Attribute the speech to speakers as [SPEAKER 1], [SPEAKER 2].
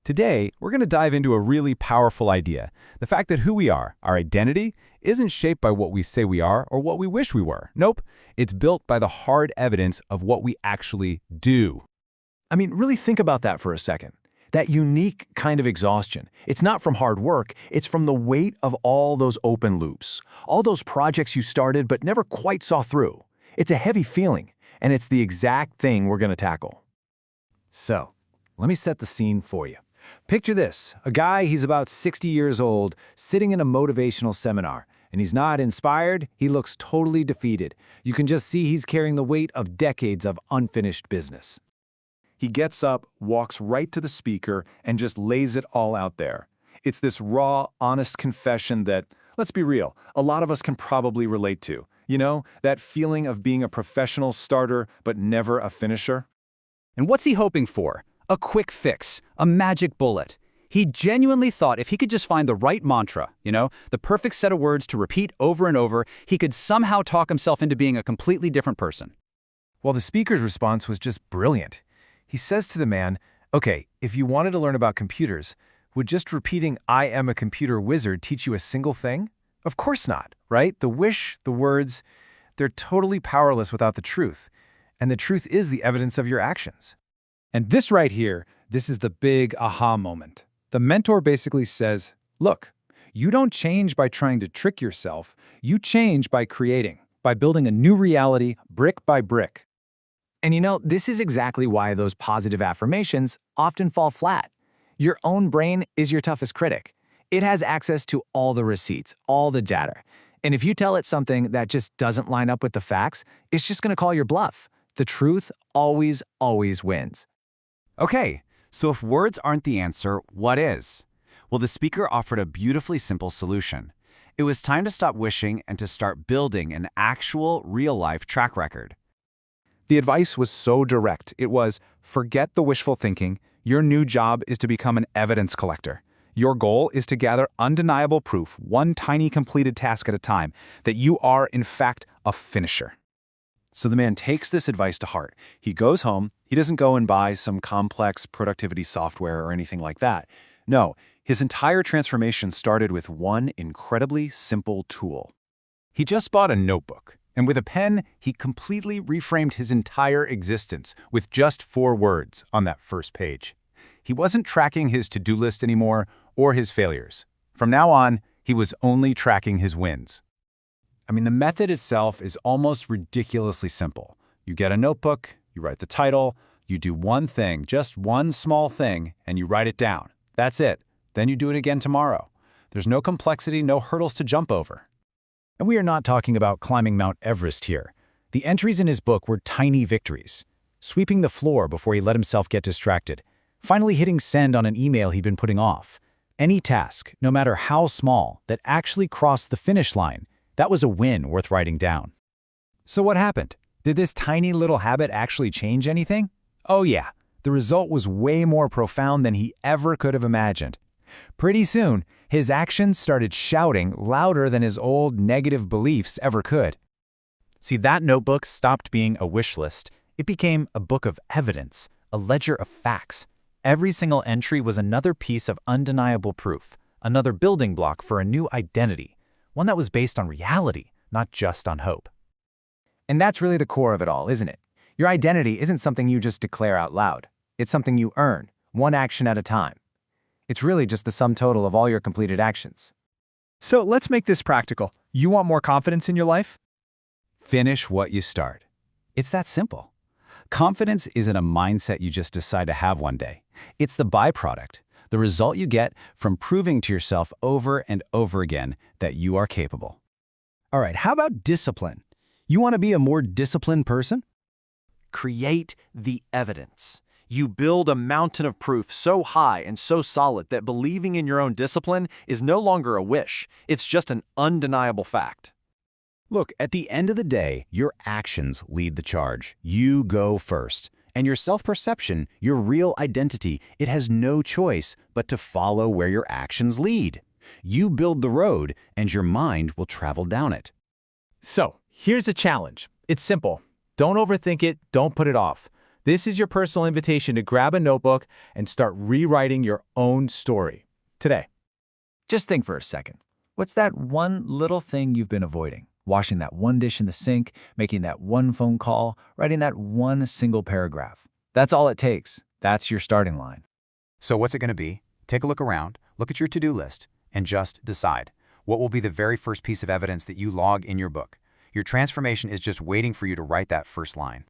[SPEAKER 1] Today, we're going to dive into a really powerful idea, the fact that who we are, our identity, isn't shaped by what we say we are or what we wish we were. Nope, it's built by the hard evidence of what we actually do.
[SPEAKER 2] I mean, really think about that for a second. That unique kind of exhaustion. It's not from hard work, it's from the weight of all those open loops, all those projects you started but never quite saw through. It's a heavy feeling, and it's the exact thing we're going to tackle. So, let me set the scene for you. Picture this, a guy, he's about 60 years old, sitting in a motivational seminar, and he's not inspired, he looks totally defeated. You can just see he's carrying the weight of decades of unfinished business. He gets up, walks right to the speaker, and just lays it all out there. It's this raw, honest confession that, let's be real, a lot of us can probably relate to. You know, that feeling of being a professional starter but never a finisher?
[SPEAKER 3] And what's he hoping for? A quick fix, a magic bullet. He genuinely thought if he could just find the right mantra, the perfect set of words to repeat over and over, he could somehow talk himself into being a completely different person.
[SPEAKER 2] Well, the speaker's response was just brilliant. He says to the man, okay, if you wanted to learn about computers, would just repeating "I am a computer wizard" teach you a single thing? Of course not, right? The wish, the words, they're totally powerless without the truth. And the truth is the evidence of your actions.
[SPEAKER 1] And this right here, this is the big aha moment. The mentor basically says, look, you don't change by trying to trick yourself. You change by creating, by building a new reality brick by brick.
[SPEAKER 2] And this is exactly why those positive affirmations often fall flat. Your own brain is your toughest critic. It has access to all the receipts, all the data. And if you tell it something that just doesn't line up with the facts, it's just going to call your bluff. The truth always, always wins.
[SPEAKER 3] Okay, so if words aren't the answer, what is? Well, the speaker offered a beautifully simple solution. It was time to stop wishing and to start building an actual, real-life track record.
[SPEAKER 4] The advice was so direct. It was, forget the wishful thinking. Your new job is to become an evidence collector. Your goal is to gather undeniable proof, one tiny completed task at a time, that you are, in fact, a finisher.
[SPEAKER 2] So the man takes this advice to heart. He goes home. He doesn't go and buy some complex productivity software or anything like that. No, his entire transformation started with one incredibly simple tool.
[SPEAKER 1] He just bought a notebook, and with a pen, he completely reframed his entire existence with just 4 words on that first page. He wasn't tracking his to-do list anymore or his failures. From now on, he was only tracking his wins. I mean, the method itself is almost ridiculously simple. You get a notebook, you write the title, you do one thing, just one small thing, and you write it down. That's it. Then you do it again tomorrow. There's no complexity, no hurdles to jump over.
[SPEAKER 2] And we are not talking about climbing Mount Everest here. The entries in his book were tiny victories. Sweeping the floor before he let himself get distracted. Finally hitting send on an email he'd been putting off. Any task, no matter how small, that actually crossed the finish line, that was a win worth writing down.
[SPEAKER 1] So what happened? Did this tiny little habit actually change anything?
[SPEAKER 2] Oh yeah, the result was way more profound than he ever could have imagined. Pretty soon, his actions started shouting louder than his old negative beliefs ever could. See, that notebook stopped being a wish list. It became a book of evidence, a ledger of facts. Every single entry was another piece of undeniable proof, another building block for a new identity, one that was based on reality, not just on hope. And that's really the core of it all, isn't it? Your identity isn't something you just declare out loud. It's something you earn, one action at a time. It's really just the sum total of all your completed actions.
[SPEAKER 4] So let's make this practical. You want more confidence in your life?
[SPEAKER 1] Finish what you start. It's that simple. Confidence isn't a mindset you just decide to have one day. It's the byproduct, the result you get from proving to yourself over and over again that you are capable.
[SPEAKER 3] All right, how about discipline? You want to be a more disciplined person?
[SPEAKER 5] Create the evidence. You build a mountain of proof so high and so solid that believing in your own discipline is no longer a wish. It's just an undeniable fact.
[SPEAKER 3] Look, at the end of the day, your actions lead the charge. You go first. And your self-perception, your real identity, it has no choice but to follow where your actions lead. You build the road, and your mind will travel down it.
[SPEAKER 2] So, here's a challenge. It's simple. Don't overthink it, don't put it off. This is your personal invitation to grab a notebook and start rewriting your own story today. Just think for a second. What's that one little thing you've been avoiding? Washing that one dish in the sink, making that one phone call, writing that one single paragraph. That's all it takes. That's your starting line.
[SPEAKER 1] So what's it going to be? Take a look around, look at your to-do list, and just decide. What will be the very first piece of evidence that you log in your book? Your transformation is just waiting for you to write that first line.